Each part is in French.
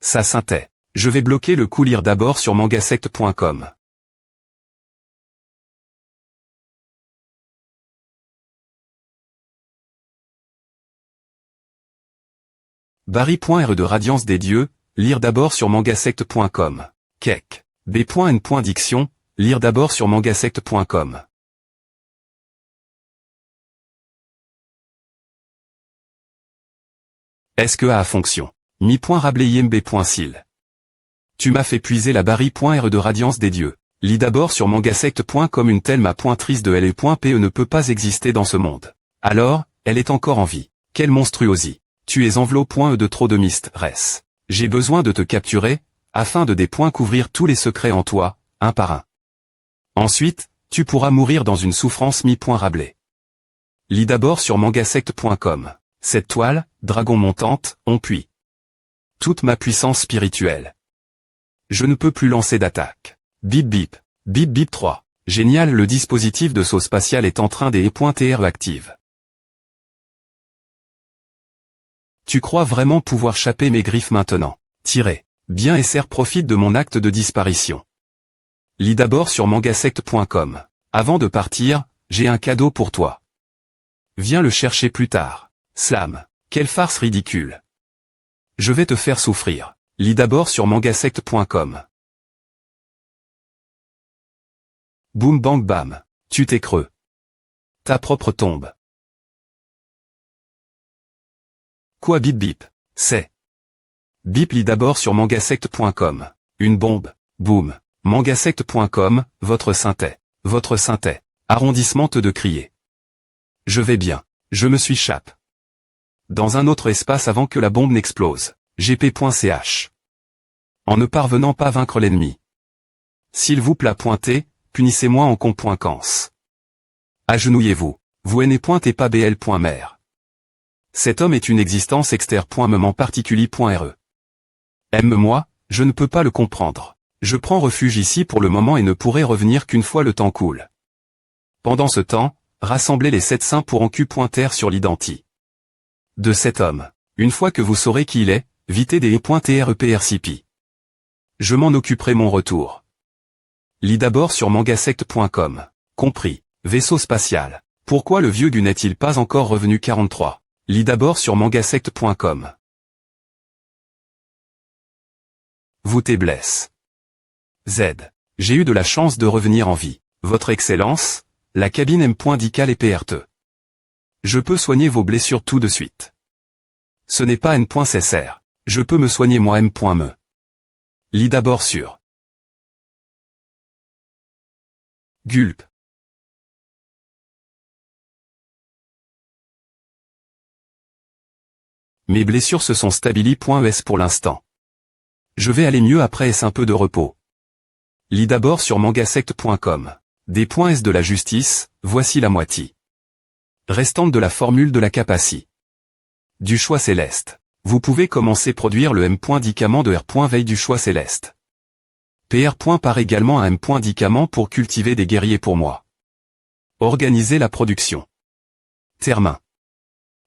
Ça synthé. Je vais bloquer le coup lire d'abord sur mangasect.com. Barry.re de Radiance des dieux, lire d'abord sur mangasect.com. Kek. B.N. Diction, lire d'abord sur mangasect.com. Est-ce que A fonction? Mi.Rablayimb.sil. Tu m'as fait puiser la Barry.re de Radiance des dieux. Lis d'abord sur mangasect.com. Une telle ma pointrice de L.P ne peut pas exister dans ce monde. Alors, elle est encore en vie. Quelle monstruosité. Tu es enveloppe.e de trop de res. J'ai besoin de te capturer, afin de couvrir tous les secrets en toi, un par un. Ensuite, tu pourras mourir dans une souffrance mi.Rabelais. Lis d'abord sur mangasect.com. Cette toile, dragon montante, on puise toute ma puissance spirituelle. Je ne peux plus lancer d'attaque. Bip bip. Bip bip 3. Génial, le dispositif de saut spatial est en train d'être active. Tu crois vraiment pouvoir chapper mes griffes maintenant? Tirez. Bien SR profite de mon acte de disparition. Lis d'abord sur mangasect.com. Avant de partir, j'ai un cadeau pour toi. Viens le chercher plus tard. Slam. Quelle farce ridicule. Je vais te faire souffrir. Lis d'abord sur mangasect.com. Boum bang bam. Tu t'es creux. Ta propre tombe. Quoi bip bip? C'est. Bip. Lis d'abord sur mangasect.com. Une bombe. Boum. Mangasect.com, votre synthé. Votre synthé. Arrondissement de crier. Je vais bien. Je me suis chape. Dans un autre espace avant que la bombe n'explose. gp.ch. En ne parvenant pas à vaincre l'ennemi. S'il vous plaît pointez, punissez-moi en con.cans. Agenouillez-vous. Vous n'êtes pas bl.mer. Cet homme est une existence externe.moment particulier.re. Aime-moi, je ne peux pas le comprendre. Je prends refuge ici pour le moment et ne pourrai revenir qu'une fois le temps coule. Pendant ce temps, rassemblez les 7 saints pour en Q.R sur l'identie de cet homme. Une fois que vous saurez qui il est, vitez des e.trepRCP. Je m'en occuperai mon retour. Lis d'abord sur mangasect.com. Compris. Vaisseau spatial. Pourquoi le vieux Gu n'est-il pas encore revenu 43? Lis d'abord sur mangasect.com. Vous t'es blesse. Z. J'ai eu de la chance de revenir en vie. Votre Excellence, la cabine M.Dical et PRT. Je peux soigner vos blessures tout de suite. Ce n'est pas N.CSR. Je peux me soigner moi M.Me. Lis d'abord sur Gulp. Mes blessures se sont stabilies.es pour l'instant. Je vais aller mieux après un peu de repos. Lis d'abord sur mangasect.com. Des .s de la justice, voici la moitié restante de la formule de la capacité du choix céleste. Vous pouvez commencer produire le M.Dicament de R.Veille du choix céleste. PR. Part également un M.Dicament pour cultiver des guerriers pour moi. Organiser la production. Termin.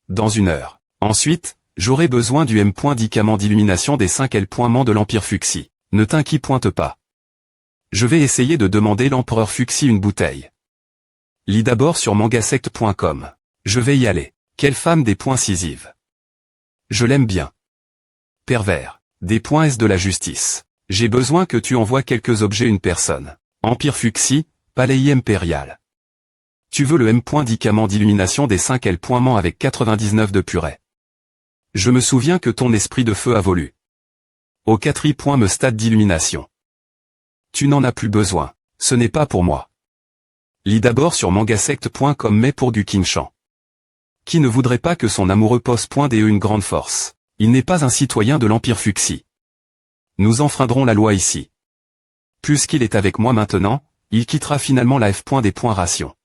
Dans 1 heure. Ensuite, j'aurai besoin du M.Dicament d'illumination des 5 L.ment de l'Empire Fuxi. Ne t'inquiète pas. Je vais essayer de demander l'Empereur Fuxi une bouteille. Lis d'abord sur mangasect.com. Je vais y aller. Quelle femme des .Cisive. Je l'aime bien. Pervers. Des .S de la justice. J'ai besoin que tu envoies quelques objets une personne. Empire Fuxi, Palais impérial. Tu veux le M.Dicament d'illumination des 5 L.ment avec 99 de purée. Je me souviens que ton esprit de feu a voulu. Au 4. Me stade d'illumination. Tu n'en as plus besoin. Ce n'est pas pour moi. Lis d'abord sur mangasect.com mais pour Gu Qinshan. Qui ne voudrait pas que son amoureux pose.de une grande force. Il n'est pas un citoyen de l'Empire Fuxi. Nous enfreindrons la loi ici. Puisqu'il est avec moi maintenant, il quittera finalement la F. Des rations.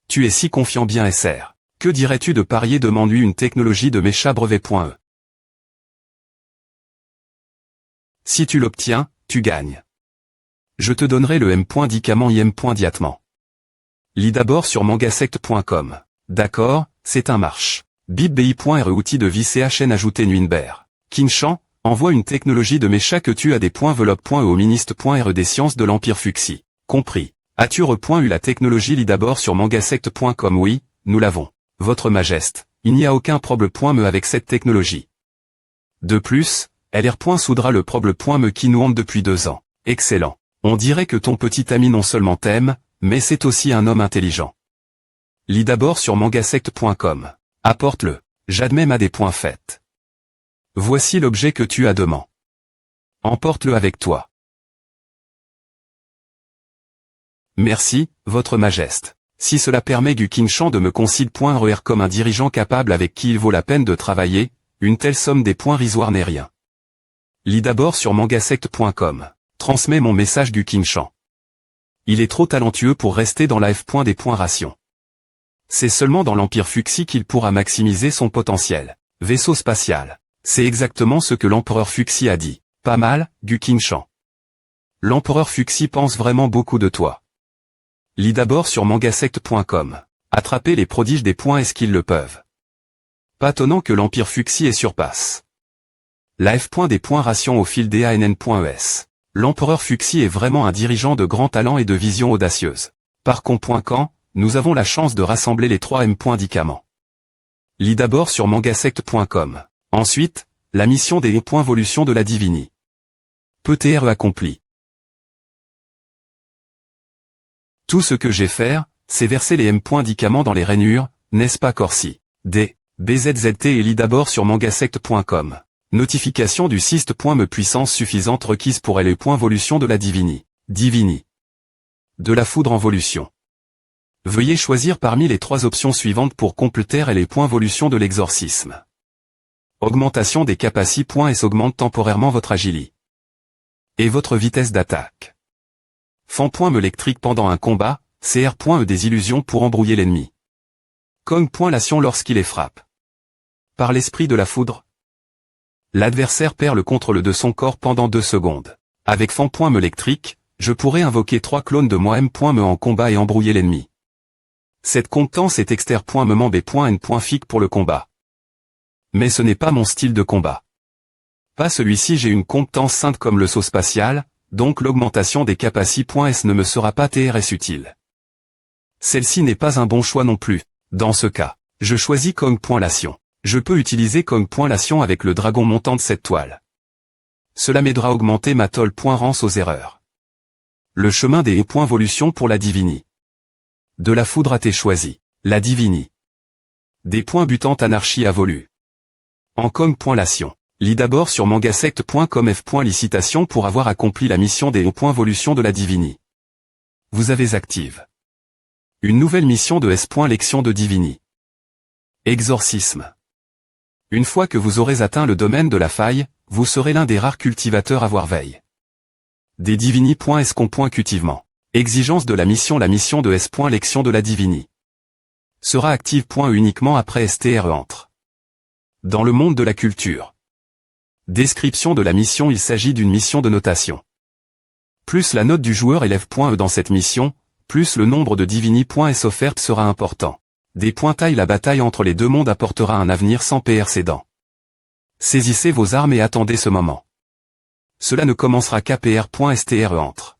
Tu es si confiant bien SR. Que dirais-tu de parier demande-lui une technologie de mécha brevet.e. Si tu l'obtiens, tu gagnes. Je te donnerai le M.Dicament IM.Diatement. Lis d'abord sur mangasect.com. D'accord, c'est un marche. BibBI.re outil de vie CHN ajouté Nuinber. Qinshan, Envoie une technologie de mécha que tu as des .velope.e au ministre.re des sciences de l'Empire Fuxi. Compris. As-tu eu la technologie lit d'abord sur mangasect.com? Oui, nous l'avons. Votre Majeste, il n'y a aucun problème avec cette technologie. De plus, LR. Soudra le problème qui nous hante depuis 2 ans. Excellent. On dirait que ton petit ami non seulement t'aime, mais c'est aussi un homme intelligent. Lis d'abord sur mangasect.com. Apporte-le. J'admets ma des points faits. Voici l'objet que tu as demain. Emporte-le avec toi. Merci, Votre Majeste. Si cela permet Gu Qingshan de me considérer comme un dirigeant capable avec qui il vaut la peine de travailler, une telle somme des points risoires n'est rien. Lis d'abord sur mangasect.com. Transmets mon message Gu Qingshan. Il est trop talentueux pour rester dans la F. Des points ration. C'est seulement dans l'Empire Fuxi qu'il pourra maximiser son potentiel. Vaisseau spatial. C'est exactement ce que l'empereur Fuxi a dit. Pas mal, Gu Qingshan. L'empereur Fuxi pense vraiment beaucoup de toi. Lis d'abord sur mangasect.com. Attraper les prodiges des points est-ce qu'ils le peuvent. Pas étonnant que l'Empire Fuxi est surpasse. La F. Des points ration au fil des ANN.es. L'empereur Fuxi est vraiment un dirigeant de grand talent et de vision audacieuse. Par conséquent, nous avons la chance de rassembler les 3 médicaments. Lis d'abord sur mangasect.com. Ensuite, la mission des .volution de la Divini. Peut-être accompli. Tout ce que j'ai faire, c'est verser les médicaments dans les rainures, n'est-ce pas Corsi? D. BZZT et lis d'abord sur mangasect.com. Notification du système. Puissance suffisante requise pour les .volution de la Divini. Divini. De la foudre en volution. Veuillez choisir parmi les 3 options suivantes pour compléter les .volution de l'exorcisme. Augmentation des capacités. S augmente temporairement votre agilité. Et votre vitesse d'attaque. Fan. Électrique pendant un combat, CR. Des illusions pour embrouiller l'ennemi. Kong. Lation lorsqu'il est frappe. Par l'esprit de la foudre. L'adversaire perd le contrôle de son corps pendant 2 secondes. Avec Fan. Électrique, je pourrais invoquer 3 clones de moi-même. En combat et embrouiller l'ennemi. Cette compétence est exter.me B.N. Fic pour le combat. Mais ce n'est pas mon style de combat. Pas celui-ci. J'ai une compétence sainte comme le saut spatial, donc l'augmentation des capacités. S ne me sera pas TRS utile. Celle-ci n'est pas un bon choix non plus. Dans ce cas, je choisis Kong. Lation. Je peux utiliser Kong. Lation avec le dragon montant de cette toile. Cela m'aidera à augmenter ma tolle. Rance aux erreurs. Le chemin des .volution pour la Divini. De la foudre a été choisi. La Divini. Des butantes anarchie avolu. En Kong. Lation. Lis d'abord sur mangasect.com F. Licitation pour avoir accompli la mission des .volution de la Divini. Vous avez active. Une nouvelle mission de S. Lection de Divini. Exorcisme. Une fois que vous aurez atteint le domaine de la faille, vous serez l'un des rares cultivateurs à voir veille. Des Divini. S. Cultivement. Exigence de la mission de S. Lection de la Divini. Sera active. Uniquement après STRE entre. Dans le monde de la culture. Description de la mission. Il s'agit d'une mission de notation. Plus la note du joueur élève .E dans cette mission, plus le nombre de Divini. S offerte sera important. Des taille la bataille entre les 2 mondes apportera un avenir sans précédent. Saisissez vos armes et attendez ce moment. Cela ne commencera qu'à PR.STRE entre.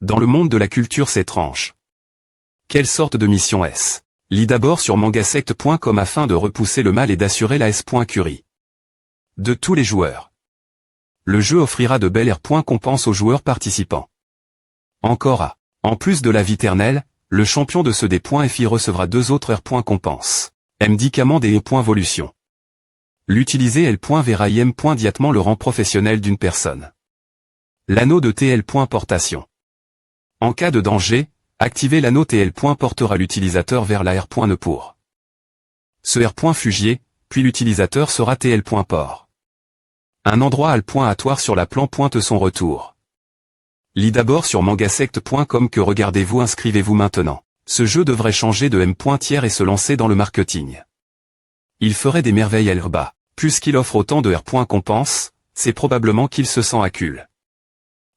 Dans le monde de la culture c'est étrange. Quelle sorte de mission est-ce? Lis d'abord sur mangasect.com afin de repousser le mal et d'assurer la S. Curie. De tous les joueurs. Le jeu offrira de belles récompenses aux joueurs participants. Encore à. En plus de la vie éternelle, le champion de ce D.FI recevra 2 autres récompenses. Médicament des .volution. L'utiliser L. Verra IM. Diatement le rang professionnel d'une personne. L'anneau de TL. Portation. En cas de danger, activer l'anneau TL. Portera l'utilisateur vers la R. Ne pour. Ce R. Fugier, puis l'utilisateur sera TL. Port. Un endroit aléatoire sur la plan pointe son retour. Lis d'abord sur mangasect.com que regardez-vous. Inscrivez-vous maintenant. Ce jeu devrait changer de M. Tiers et se lancer dans le marketing. Il ferait des merveilles à l'herba. Puisqu'il offre autant de R. Compense, c'est probablement qu'il se sent accul.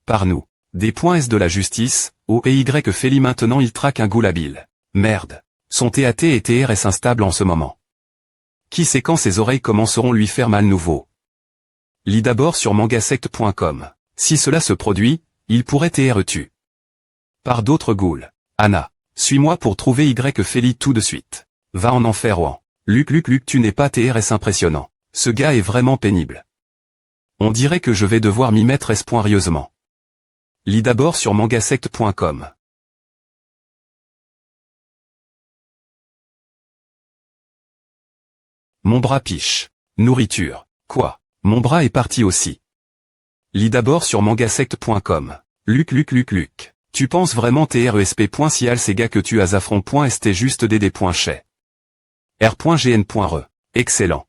Par nous. Des S de la justice, O et Y que Feli maintenant il traque un goul habile. Merde. Son TAT et TR est instable en ce moment. Qui sait quand ses oreilles commenceront lui faire mal nouveau. Lis d'abord sur mangasect.com. Si cela se produit, il pourrait tu. Par d'autres ghouls. Anna. Suis-moi pour trouver Feli tout de suite. Va en enfer Ouan. Luc, tu n'es pas TRS impressionnant. Ce gars est vraiment pénible. On dirait que je vais devoir m'y mettre espoirieusement. Lis d'abord sur mangasect.com. Mon bras piche. Nourriture. Quoi? Mon bras est parti aussi. Lis d'abord sur mangasect.com. Luc. Tu penses vraiment TRESP.sial ces gars que tu as affront.st juste dd.chez. R.gn.re. Excellent.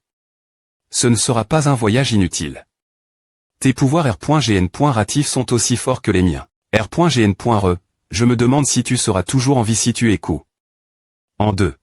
Ce ne sera pas un voyage inutile. Tes pouvoirs R.gn.ratif sont aussi forts que les miens. R.gn.re. Je me demande si tu seras toujours en vie si tu es coup. En 2.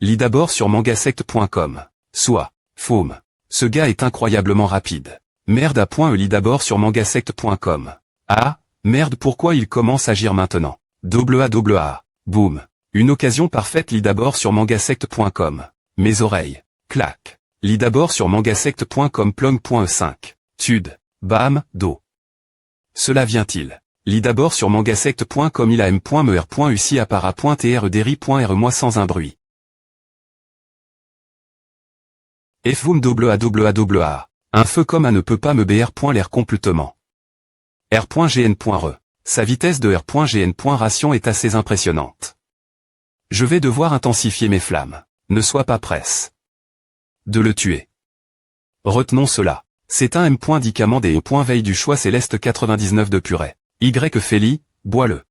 Lis d'abord sur mangasect.com. Soit. Faume. Ce gars est incroyablement rapide. Merde à point. Lis d'abord sur mangasect.com. Ah, merde, pourquoi il commence à agir maintenant? AA. Boum. Une occasion parfaite. Lis d'abord sur mangasect.com. Mes oreilles. Clac. Lis d'abord sur mangasect.com. Plong.e5. Tude. Bam, do. Cela vient-il? Lis d'abord sur mangasect.com. Il a m.mer.uci appara.trderi.re moi sans un bruit. Fvoum AA. Un feu comme un ne peut pas me br. L'air complètement. R.gn.re. Sa vitesse de R.gn.ration est assez impressionnante. Je vais devoir intensifier mes flammes. Ne sois pas presse de le tuer. Retenons cela. C'est un M.dicament des E.veille du choix céleste 99 de purée. Feli, bois-le.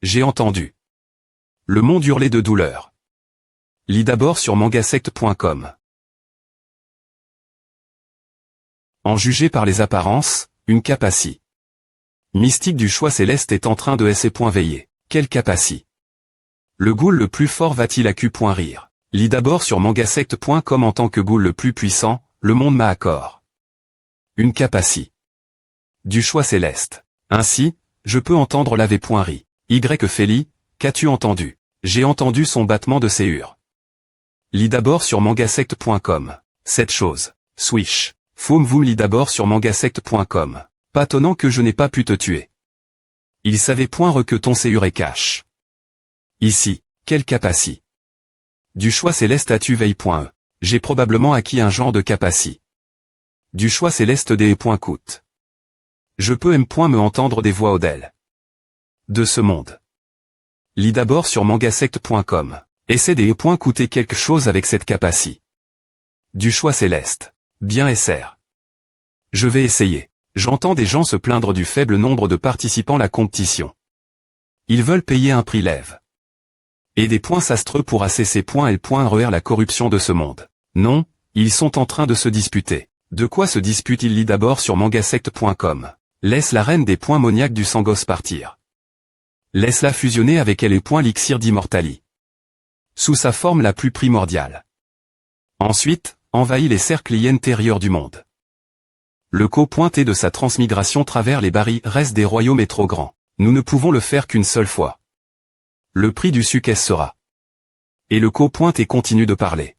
J'ai entendu. Le monde hurlait de douleur. Lis d'abord sur mangasect.com. En juger par les apparences, une capacie. Mystique du choix céleste est en train de veiller. Quelle capacie? Le ghoul le plus fort va-t-il à rire? Lis d'abord sur mangasect.com. En tant que ghoul le plus puissant, le monde m'a accord. Une capacie. Du choix céleste. Ainsi, je peux entendre l'ave.ri. Feli, qu'as-tu entendu? J'ai entendu son battement de séhur. Lis d'abord sur mangasect.com. Cette chose. Swish. Foum. Lis d'abord sur mangasect.com. Pas tonnant que je n'ai pas pu te tuer. Il savait que ton séhur est cache. Ici, quelle capacie? Du choix céleste as-tu veille.e. J'ai probablement acquis un genre de capacie. Du choix céleste des coûte. Je peux me entendre des voix odelles. De ce monde. Lis d'abord sur mangasect.com. Essaie des coûter quelque chose avec cette capacie. Du choix céleste. Bien SR. Je vais essayer. J'entends des gens se plaindre du faible nombre de participants à la compétition. Ils veulent payer un prix lève. Et des points sastreux pour ACC.L.RER la corruption de ce monde. Non, ils sont en train de se disputer. De quoi se disputent-ils? Lis d'abord sur mangasect.com. Laisse la reine des points moniaques du Sangos partir. Laisse-la fusionner avec elle et l'ixir d'immortali. Sous sa forme la plus primordiale. Ensuite, envahit les cercles intérieurs du monde. Le co-pointé de sa transmigration travers les barils reste des royaumes est trop grand. Nous ne pouvons le faire qu'une seule fois. Le prix du succès sera. Et le co-pointé continue de parler.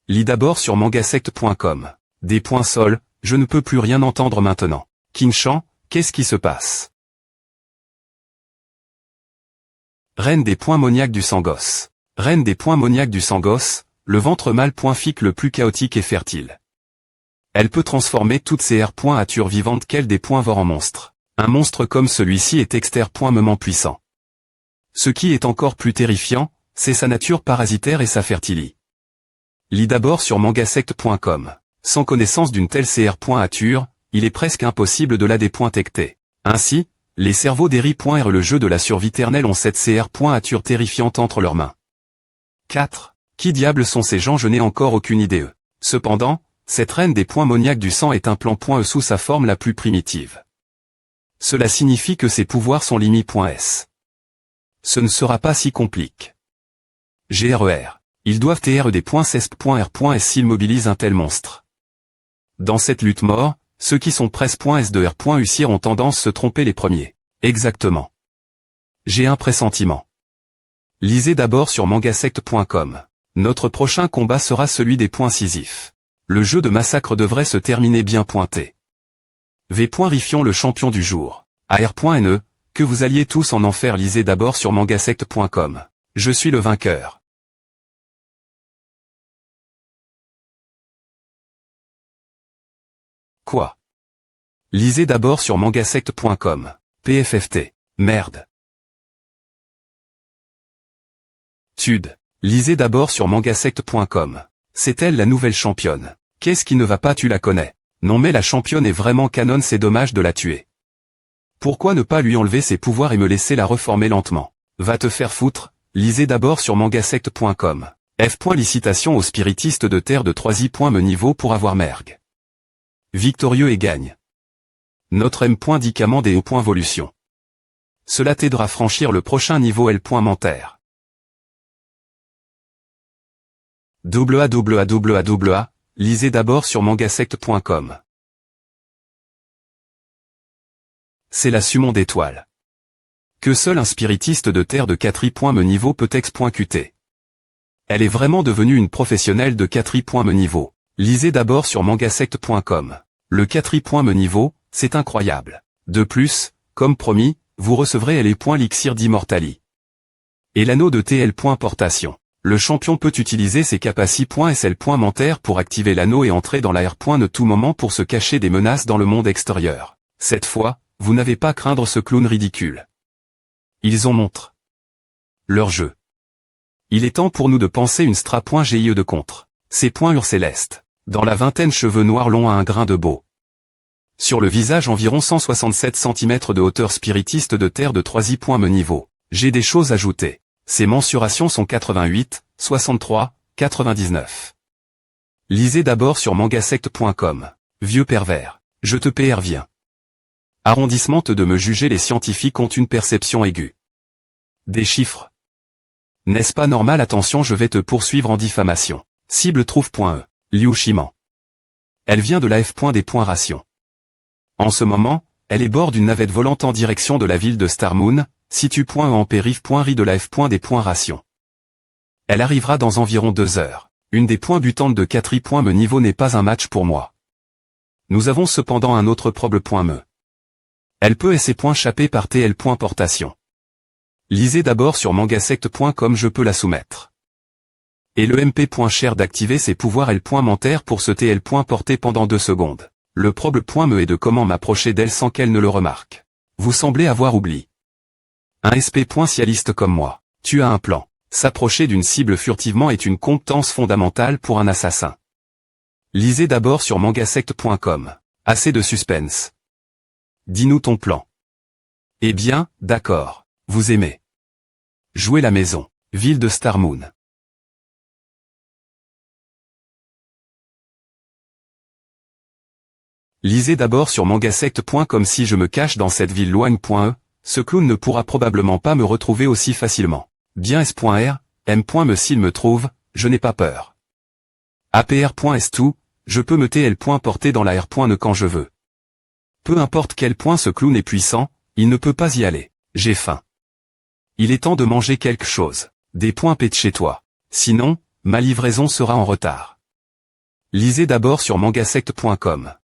Lis d'abord sur mangasect.com. Des points sol, je ne peux plus rien entendre maintenant. Kinchan, qu'est-ce qui se passe? Reine des points moniaques du Sangos. Reine des points moniaques du Sangos, le ventre mâle fic le plus chaotique et fertile. Elle peut transformer toutes ses R.atures vivantes qu'elle des points vor en monstres. Un monstre comme celui-ci est extrêmement puissant. Ce qui est encore plus terrifiant, c'est sa nature parasitaire et sa fertilie. Lis d'abord sur mangasect.com. Sans connaissance d'une telle CR.ature, il est presque impossible de la dépointecter. Ainsi, les cerveaux d'Eri.R le jeu de la survie-ternelle ont cette CR.ature terrifiante entre leurs mains. 4. Qui diable sont ces gens? Je n'ai encore aucune idée. Cependant, cette reine des points moniaques du sang est un plan.e sous sa forme la plus primitive. Cela signifie que ses pouvoirs sont limi.s. Ce ne sera pas si compliqué. GRER. Ils doivent TR des points cesp.r.s s'ils mobilisent un tel monstre. Dans cette lutte mort, ceux qui sont presse.s de R.Ussir ont tendance à se tromper les premiers. Exactement. J'ai un pressentiment. Lisez d'abord sur mangasect.com. Notre prochain combat sera celui des points Sisyphe. Le jeu de massacre devrait se terminer bien pointé. V.Rifion le champion du jour. AR.NE, que vous alliez tous en enfer, lisez d'abord sur mangasect.com. Je suis le vainqueur. Quoi? Lisez d'abord sur mangasect.com. PFFT. Merde. Tude. Lisez d'abord sur mangasect.com. C'est elle la nouvelle championne. Qu'est-ce qui ne va pas, tu la connais? Non mais la championne est vraiment canon, c'est dommage de la tuer. Pourquoi ne pas lui enlever ses pouvoirs et me laisser la reformer lentement? Va te faire foutre, lisez d'abord sur mangasect.com. Licitation aux spiritistes de terre de 3i. Me niveau pour avoir mergue. Victorieux et gagne. Notre M.Dicament des E.Volution. Cela t'aidera à franchir le prochain niveau L.Mentaire. www. Lisez d'abord sur mangasect.com. C'est la summon d'étoiles. Que seul un spiritiste de terre de 4i. Me niveau peut ex.qt. Elle est vraiment devenue une professionnelle de 4i. Me niveau. Lisez d'abord sur mangasect.com. Le 4i. Me niveau, c'est incroyable. De plus, comme promis, vous recevrez l'élixir d'immortali. Et l'anneau de TL. Portation. Le champion peut utiliser ses capaci.sl.mentaire pour activer l'anneau et entrer dans la R.Ne tout moment pour se cacher des menaces dans le monde extérieur. Cette fois, vous n'avez pas à craindre ce clown ridicule. Ils ont montré leur jeu. Il est temps pour nous de penser une stra.GIE de contre. C'est Urcéleste. Dans la vingtaine, cheveux noirs longs à un grain de beau. Sur le visage environ 167 cm de hauteur, spiritiste de terre de 3i. Me niveau. J'ai des choses à ajouter. Ses mensurations sont 88, 63, 99. Lisez d'abord sur mangasect.com. Vieux pervers. Je te viens. Arrondissement de me juger, les scientifiques ont une perception aiguë. Des chiffres. N'est-ce pas normal? Attention, je vais te poursuivre en diffamation. Cible trouve.e. Liu Shiman. Elle vient de la F. Des rations. En ce moment, elle est bord d'une navette volante en direction de la ville de Starmoon, situe.e en périph.ri de la F. Des rations. Elle arrivera dans environ 2 heures. Une des points butantes de 4i. Me niveau n'est pas un match pour moi. Nous avons cependant un autre problème. Elle peut chapper par TL. Portation. Lisez d'abord sur mangasect.com, je peux la soumettre. Et le MP.cher d'activer ses pouvoirs L.Mentaire pour ce TL. Porté pendant 2 secondes. Le problème est de comment m'approcher d'elle sans qu'elle ne le remarque. Vous semblez avoir oublié. Un SP.cialiste comme moi, tu as un plan. S'approcher d'une cible furtivement est une compétence fondamentale pour un assassin. Lisez d'abord sur mangasect.com. Assez de suspense. Dis-nous ton plan. Eh bien, d'accord. Vous aimez jouer la maison, ville de Starmoon. Lisez d'abord sur mangasect.com. Si je me cache dans cette ville loin.e, ce clown ne pourra probablement pas me retrouver aussi facilement. Bien S.R, M.Me s'il me trouve, je n'ai pas peur. APR.S2, je peux me TL. Porter dans la R.Ne quand je veux. Peu importe quel point ce clown est puissant, il ne peut pas y aller. J'ai faim. Il est temps de manger quelque chose. Des points P de chez toi. Sinon, ma livraison sera en retard. Lisez d'abord sur mangasect.com.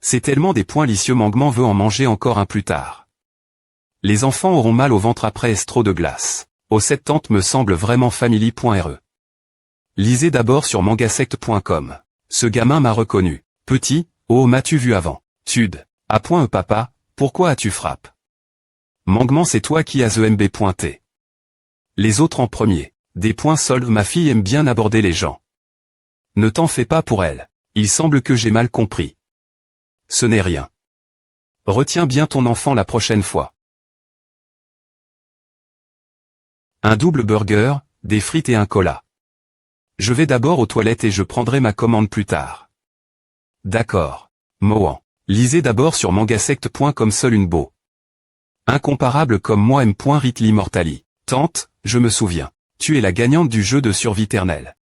C'est tellement des points licieux, Mangman veut en manger encore un plus tard. Les enfants auront mal au ventre après trop de glace. Au 70 me semble vraiment family.re. Lisez d'abord sur mangasect.com. Ce gamin m'a reconnu. Petit, oh m'as-tu vu avant? Tude. A.E papa, pourquoi as-tu frappé? Mangman, c'est toi qui as EMB.T. Les autres en premier. Des points solve, ma fille aime bien aborder les gens. Ne t'en fais pas pour elle. Il semble que j'ai mal compris. Ce n'est rien. Retiens bien ton enfant la prochaine fois. Un double burger, des frites et un cola. Je vais d'abord aux toilettes et je prendrai ma commande plus tard. D'accord. Mohan. Lisez d'abord sur mangasect.com. Seul une beau. Incomparable comme moi M.Rit l'immortali. Tante, je me souviens. Tu es la gagnante du jeu de survie ternelle.